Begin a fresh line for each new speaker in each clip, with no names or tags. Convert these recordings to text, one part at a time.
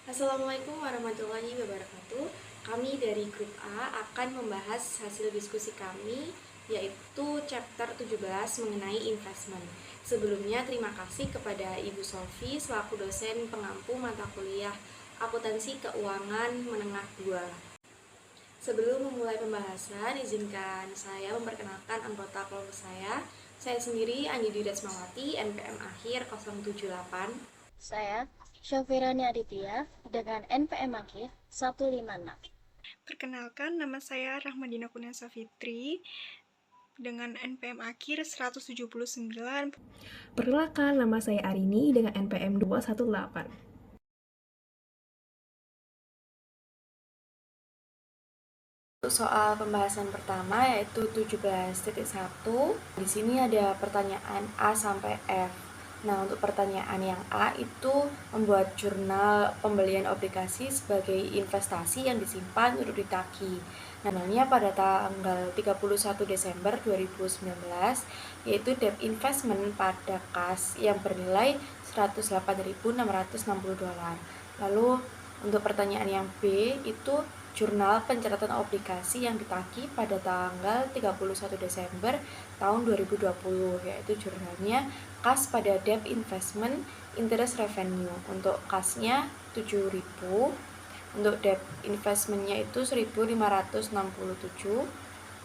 Assalamualaikum warahmatullahi wabarakatuh. Kami dari grup A akan membahas hasil diskusi kami, yaitu chapter 17 mengenai investment. Sebelumnya terima kasih kepada Ibu Solvi selaku dosen pengampu mata kuliah Akuntansi Keuangan Menengah 2. Sebelum memulai pembahasan, izinkan saya memperkenalkan anggota kelompok saya. Saya sendiri Anjidi Dasmawati, NPM akhir 078.
Saya Syafirani Aditya dengan NPM akhir 156.
Perkenalkan, nama saya Rahmadina Kunesa Fitri dengan NPM akhir 179.
Perkenalkan, nama saya Arini dengan NPM 218.
Untuk soal pembahasan pertama yaitu 17.1. Di sini ada pertanyaan A sampai F. Nah, untuk pertanyaan yang A itu membuat jurnal pembelian obligasi sebagai investasi yang disimpan untuk ditagih. Namanya pada tanggal 31 Desember 2019 yaitu debt investment pada kas yang bernilai $108.660. Lalu untuk pertanyaan yang B itu jurnal pencatatan obligasi yang ditagih pada tanggal 31 Desember tahun 2020, yaitu jurnalnya kas pada debt investment interest revenue. Untuk kasnya 7.000, untuk debt investmentnya itu 1.567,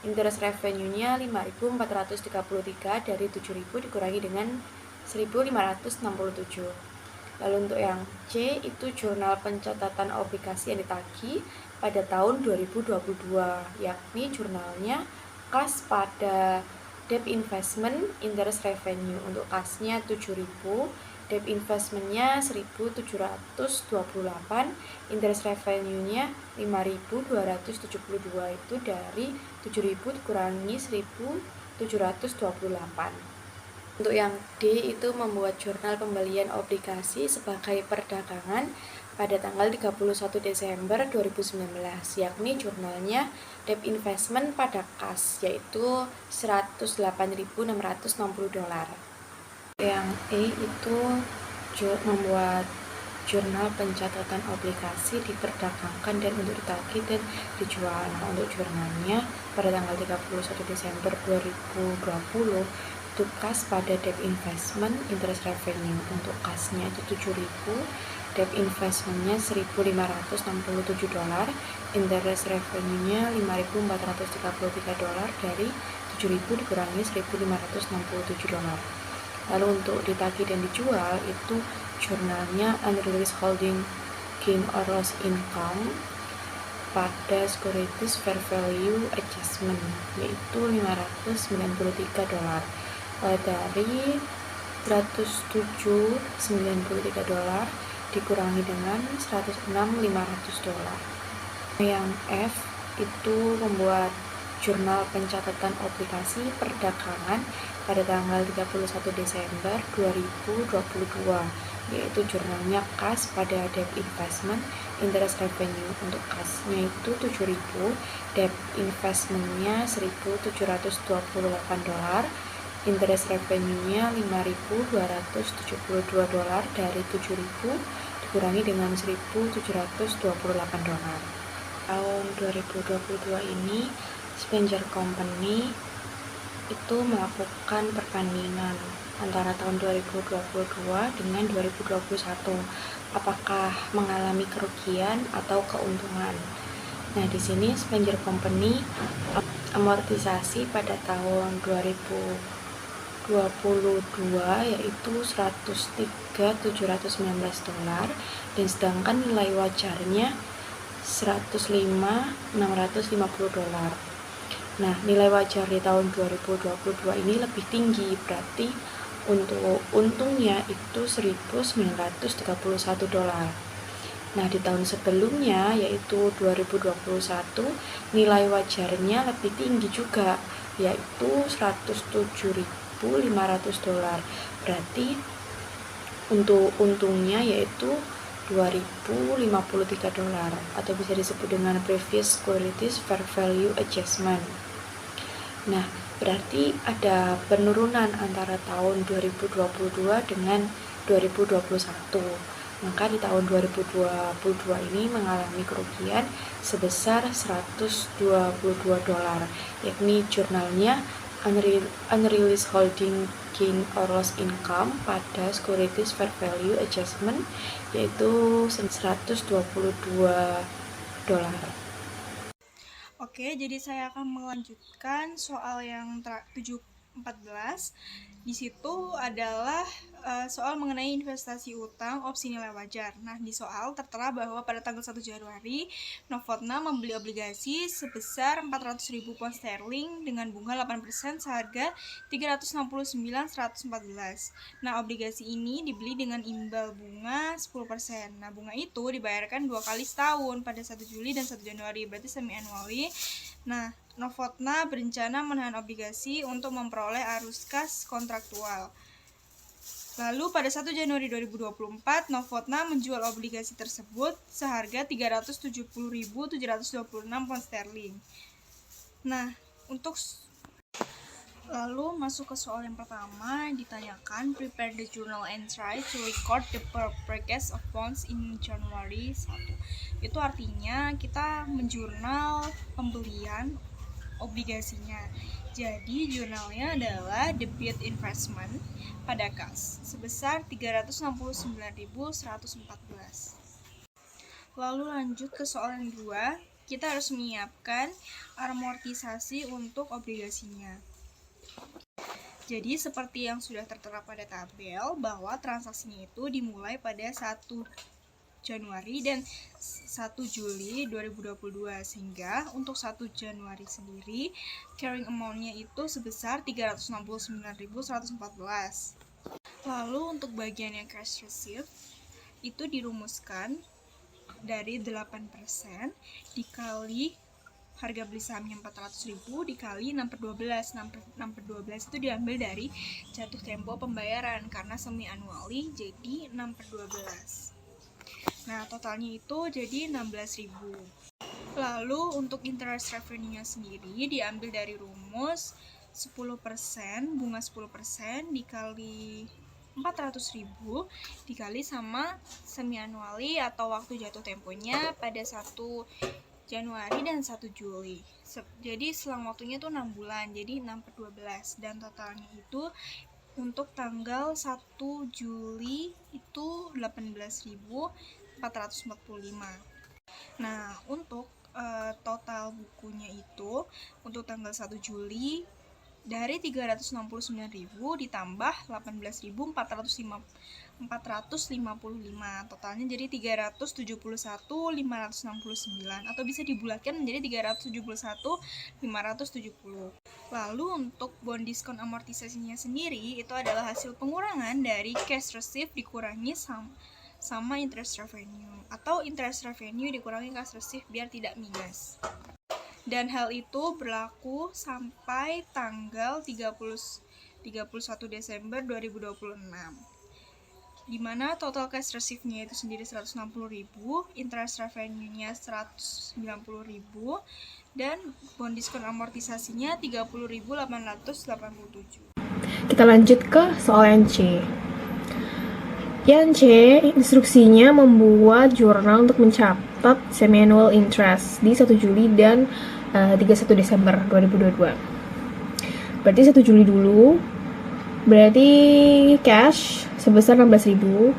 interest revenue-nya 5.433, dari 7.000 dikurangi dengan 1.567. Lalu untuk yang C itu jurnal pencatatan obligasi yang ditagih pada tahun 2022, yakni jurnalnya kas pada debt investment interest revenue. Untuk kasnya 7.000, debt investmentnya 1.728, interest revenue-nya 5.272, itu dari 7.000 dikurangi 1.728. Untuk yang D itu membuat jurnal pembelian obligasi sebagai perdagangan pada tanggal 31 Desember 2019, yakni jurnalnya debt investment pada kas, yaitu $108.660. Yang E itu membuat jurnal pencatatan obligasi diperdagangkan dan untuk ditagih dan dijual. Nah, untuk jurnalnya pada tanggal 31 Desember 2020 itu kas pada debt investment interest revenue. Untuk kasnya itu 7.000, debt investmentnya 1.567, interest revenue-nya 5.433, dari 7.000 dikurangi 1.567. Lalu untuk ditagih dan dijual itu jurnalnya unrealized holding gain or loss income pada securities fair value adjustment, yaitu $593, dari $107.93 dikurangi dengan $106.500. Yang F itu membuat jurnal pencatatan obligasi perdagangan pada tanggal 31 Desember 2022, yaitu jurnalnya kas pada debt investment interest revenue. Untuk kasnya itu 7.000, debt investmentnya $1.728, interest revenue-nya $5.272, dari 7.000 dikurangi dengan $1.728. Tahun 2022 ini Spencer Company itu melakukan perbandingan antara tahun 2022 dengan 2021, apakah mengalami kerugian atau keuntungan. Nah, di sini Spencer Company amortisasi pada tahun 2022 yaitu $103.719, dan sedangkan nilai wajarnya $105.650. Nah, nilai wajar di tahun 2022 ini lebih tinggi, berarti untuk untungnya itu $1.931. Nah, di tahun sebelumnya yaitu 2021 nilai wajarnya lebih tinggi juga, yaitu $107.500. Berarti untuk untungnya yaitu $2.053, atau bisa disebut dengan previous securities fair value adjustment. Nah, berarti ada penurunan antara tahun 2022 dengan 2021. Maka di tahun 2022 ini mengalami kerugian sebesar 122 dolar, yakni jurnalnya unrealized holding gain or loss income pada securities fair value adjustment, yaitu 122 dolar.
Oke, jadi saya akan melanjutkan soal yang 714. Di situ adalah soal mengenai investasi utang opsi nilai wajar. Nah, di soal tertera bahwa pada tanggal 1 Januari, Novotna membeli obligasi sebesar 400.000 pound sterling dengan bunga 8% seharga 369.114. Nah, obligasi ini dibeli dengan imbal bunga 10%. Nah, bunga itu dibayarkan 2 kali setahun pada 1 Juli dan 1 Januari, berarti semi-annually. Nah, Novotna berencana menahan obligasi untuk memperoleh arus kas kontraktual. Lalu pada 1 Januari 2024, Novotna menjual obligasi tersebut seharga 370.726 pound sterling. Nah, lalu masuk ke soal yang pertama, ditanyakan prepare the journal entry to record the purchase of bonds in January 1. Itu artinya kita menjurnal pembelian obligasinya. Jadi jurnalnya adalah debit investment pada kas sebesar 369.114. Lalu lanjut ke soal yang kedua, kita harus menyiapkan amortisasi untuk obligasinya. Jadi seperti yang sudah tertera pada tabel, bahwa transaksinya itu dimulai pada 1 Januari dan 1 Juli 2022, sehingga untuk 1 Januari sendiri carrying amount-nya itu sebesar 369.114. Lalu untuk bagian yang cash receipt itu dirumuskan dari 8% dikali harga beli sahamnya 400.000 dikali 6/12. 6/12 itu diambil dari jatuh tempo pembayaran karena semi annually, jadi 6/12. Nah, totalnya itu jadi 16.000. Lalu untuk interest revenue-nya sendiri diambil dari rumus 10%, bunga 10% dikali 400.000 dikali sama semi annually atau waktu jatuh temponya pada 1 Januari dan 1 Juli. Jadi selang waktunya itu 6 bulan, jadi 6/12, dan totalnya itu untuk tanggal 1 Juli itu 18.445. Nah, untuk total bukunya itu untuk tanggal 1 Juli dari 369.000 ditambah 18.455, totalnya jadi 371.569, atau bisa dibulatkan menjadi 371.570. Lalu untuk bond diskon amortisasinya sendiri itu adalah hasil pengurangan dari cash receipt dikurangi sama interest revenue, atau interest revenue dikurangi cash receipt biar tidak minus. Dan hal itu berlaku sampai tanggal 31 Desember 2026. Di mana total cash receipt-nya itu sendiri 160.000, interest revenue-nya 190.000, dan bond diskon amortisasinya 30.887.
Kita lanjut ke soal yang C. Yang C, instruksinya membuat jurnal untuk mencatat semi-annual interest di 1 Juli dan 31 Desember 2022. Berarti 1 Juli dulu, berarti cash sebesar 16.000.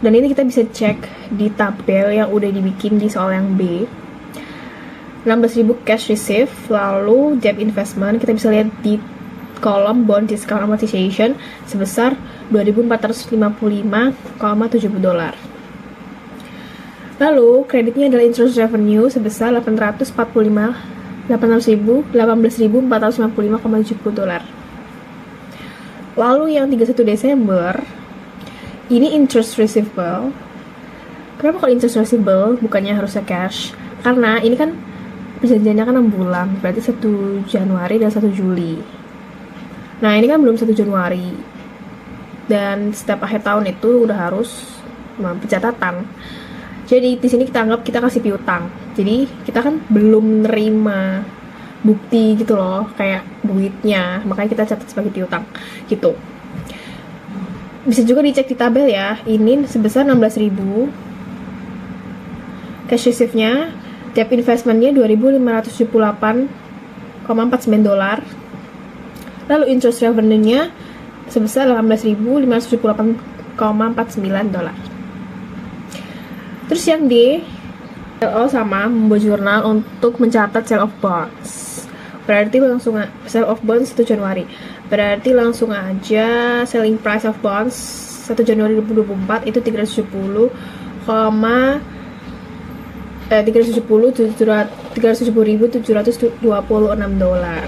Dan ini kita bisa cek di tabel yang udah dibikin di soal yang B. 16.000 cash receive, lalu debt investment, kita bisa lihat di kolom bond discount amortization sebesar 2.455,70 dolar. Lalu kreditnya adalah interest revenue sebesar 18.455,70 dolar. Lalu yang 31 Desember ini interest receivable. Kenapa kalau interest receivable bukannya harusnya cash? Karena ini kan perjanjiannya kan 6 bulan, berarti 1 Januari dan 1 Juli. Nah, ini kan belum 1 Januari. Dan setiap akhir tahun itu udah harus pencatatan. Jadi di sini kita anggap kita kasih piutang. Jadi kita kan belum nerima bukti gitu loh, kayak duitnya. Makanya kita catat sebagai piutang gitu. bisa juga dicek di tabel ya. Ini sebesar 16.000. Cash receive-nya, tiap investmentnya 2.578,49 dolar. Lalu interest revenue-nya sebesar 18.578,49 dolar. Terus yang D, LO sama membuat jurnal untuk mencatat sale of bonds. Berarti langsung sale of bonds 1 Januari. Berarti langsung aja selling price of bonds 1 Januari 2024 itu 370.726 dolar.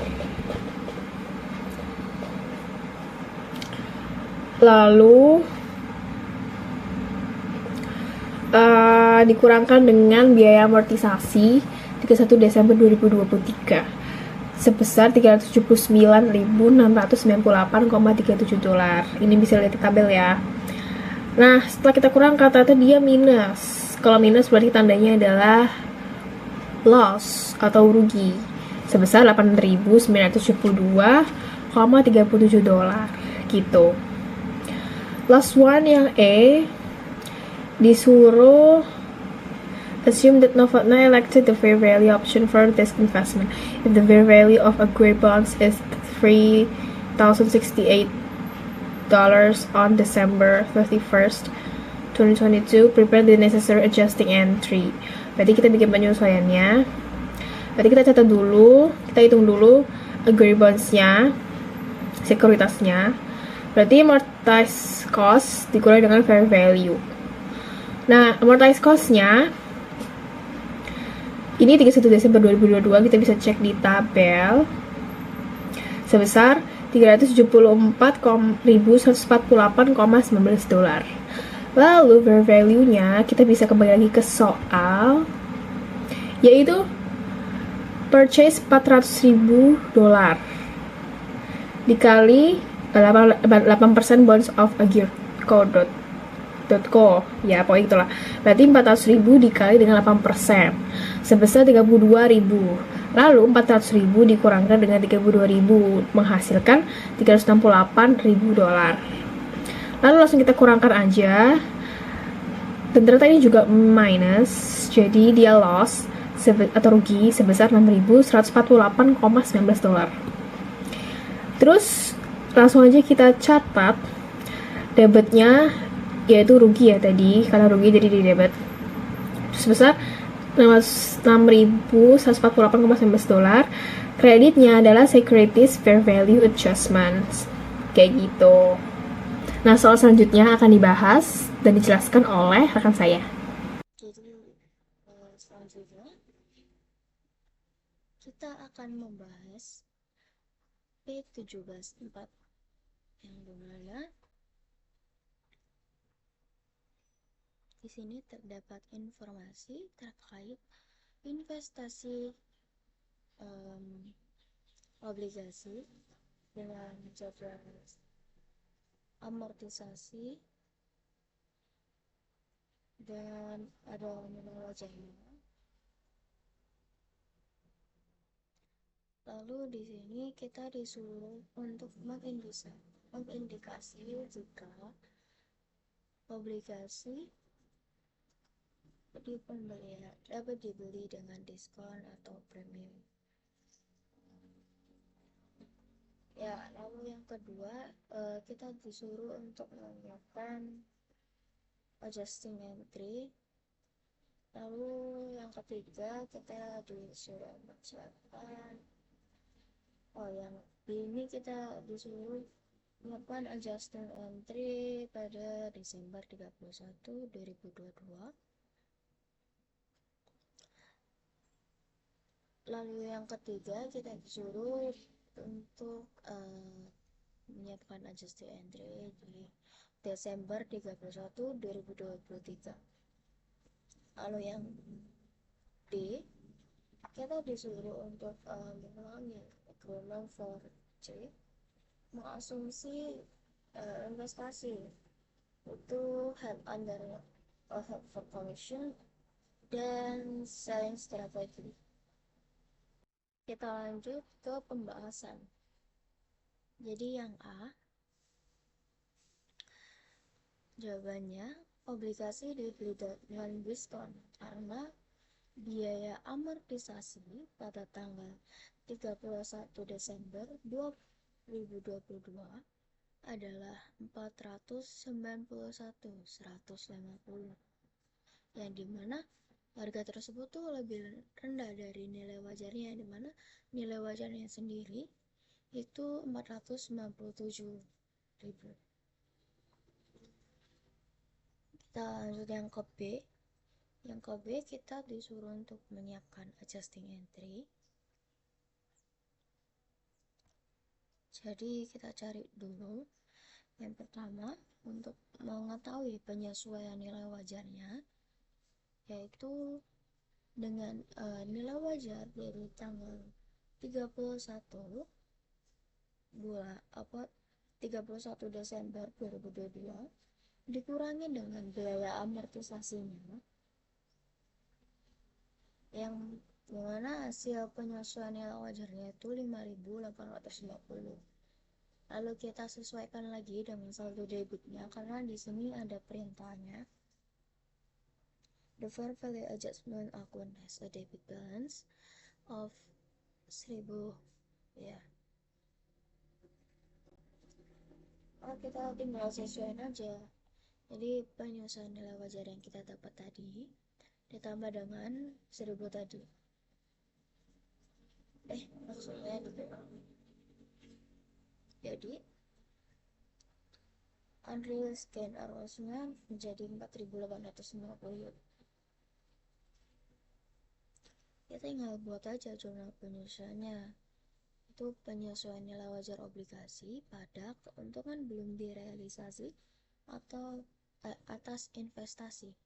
Lalu dikurangkan dengan biaya amortisasi 31 Desember 2023 sebesar 379.698,37 dolar. Ini bisa lihat di tabel ya. Nah, setelah kita kurangkan ternyata dia minus. Kalau minus berarti tandanya adalah loss atau rugi sebesar 8.972,37 dolar gitu. Last one yang E, disuruh assume that Novotna elected the fair value option for this investment. If the fair value of a gray bonds is $3,068 on December 31st, 2022, prepare the necessary adjusting entry. Berarti kita bikin penyesuaiannya. Berarti kita catat dulu, kita hitung dulu gray bonds-nya, sekuritasnya. Berarti amortized cost dikurangi dengan fair value. Nah, amortized cost-nya ini 31 Desember 2022 kita bisa cek di tabel sebesar 374.148,19 dolar. Lalu fair value-nya kita bisa kembali lagi ke soal, yaitu purchase 400.000 dolar dikali 8% bonds of a year co. Ya, pokoknya itulah. Berarti 400.000 dikali dengan 8% sebesar 32.000. Lalu 400.000 dikurangkan dengan 32.000 menghasilkan 368.000 dolar. Lalu langsung kita kurangkan aja. Dan ternyata ini juga minus, jadi dia loss atau rugi sebesar 6.148,19 dolar. Terus langsung aja kita catat debitnya, yaitu rugi ya tadi, karena rugi jadi di debit sebesar 6.148,19 dolar. Kreditnya adalah securities fair value adjustments, kayak gitu. Nah, soal selanjutnya akan dibahas dan dijelaskan oleh rekan saya.
Jadi selanjutnya kita akan membahas P174 yang dimana di sini terdapat informasi terkait investasi obligasi dengan jadwal amortisasi dan ada nominal wajahnya. Lalu di sini kita disuruh untuk mengindikasi jika obligasi di pembelian dapat dibeli dengan diskon atau premium. Ya, lalu yang kedua kita disuruh untuk menyiapkan adjusting entry. Lalu yang ketiga kita disuruh menyiapkan yang ini kita disuruh menyiapkan adjusting entry pada Desember 31, 2022. Lalu yang ketiga kita disuruh untuk menyiapkan adjusting entry di Desember 31, 2023. Lalu yang D kita disuruh untuk mengulangi agreement for C, mengasumsi investasi itu held under a held for commission dan selling strategy. Kita lanjut ke pembahasan. Jadi yang A, Jawabannya, obligasi dibeli dengan diskon karena biaya amortisasi pada tanggal 31 Desember 2022 adalah 491.150, yang dimana harga tersebut tuh lebih rendah dari nilai wajarnya, yang dimana nilai wajarnya sendiri itu 497.000. Kita lanjut yang ke B. Yang ke B, kita disuruh untuk menyiapkan adjusting entry. Jadi kita cari dulu yang pertama untuk mengetahui penyesuaian nilai wajarnya, yaitu dengan nilai wajar dari tanggal 31 Desember 2022 dikurangi dengan biaya amortisasinya, yang dimana hasil penyesuaian nilai wajarnya itu 5.850. Lalu kita sesuaikan lagi dengan saldo debitnya karena di sini ada perintahnya. The fair value adjustment account has a debit balance of 1.000, ya. Kita tinggal sesuaiin aja. Jadi penyesuaian nilai wajar yang kita dapat tadi ditambah dengan 1.000 tadi. Maksudnya jadi unrealized gain or loss-nya menjadi 4.850. Kita tinggal buat aja jurnal penyesuaiannya. Itu penyesuaian nilai wajar obligasi pada keuntungan belum direalisasi atau atas investasi.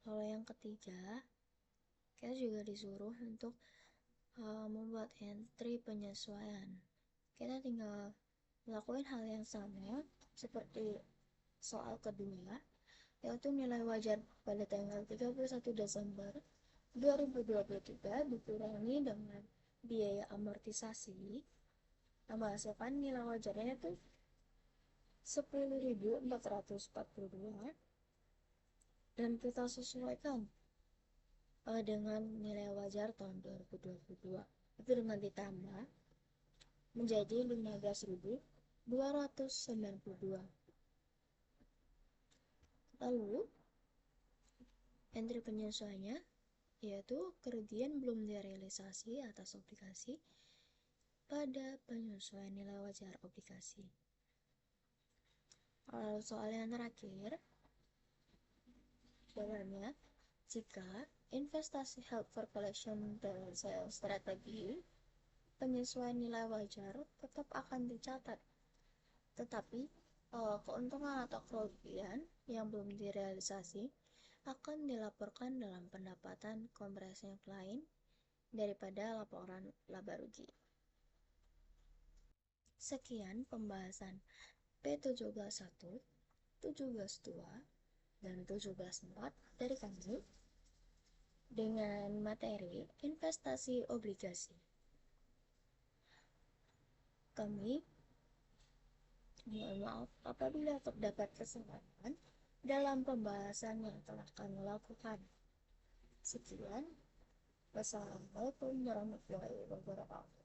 Kalau yang ketiga, kita juga disuruh untuk membuat entry penyesuaian. Kita tinggal lakuin hal yang sama seperti soal kedua, yaitu nilai wajar pada tanggal 31 Desember 2023 dikurangi dengan biaya amortisasi, menghasilkan nilai wajarnya itu 10.442, dan kita sesuaikan dengan nilai wajar tahun 2022 itu dengan ditambah menjadi 15.292. Lalu entry penyesuaiannya yaitu kerugian belum direalisasi atas obligasi pada penyesuaian nilai wajar obligasi. Lalu soal yang terakhir, jawabannya, jika investasi held for collection dan sales strategi, penyesuaian nilai wajar tetap akan dicatat, tetapi keuntungan atau kerugian yang belum direalisasi akan dilaporkan dalam pendapatan comprehensive lain daripada laporan laba rugi. Sekian pembahasan P17.1, 17.2, dan 17.4 dari kami dengan materi investasi obligasi. Kami mohon maaf apabila terdapat kesalahan dalam pembahasan yang telah kami lakukan. Sekian, wassalamualaikum warahmatullahi wabarakatuh.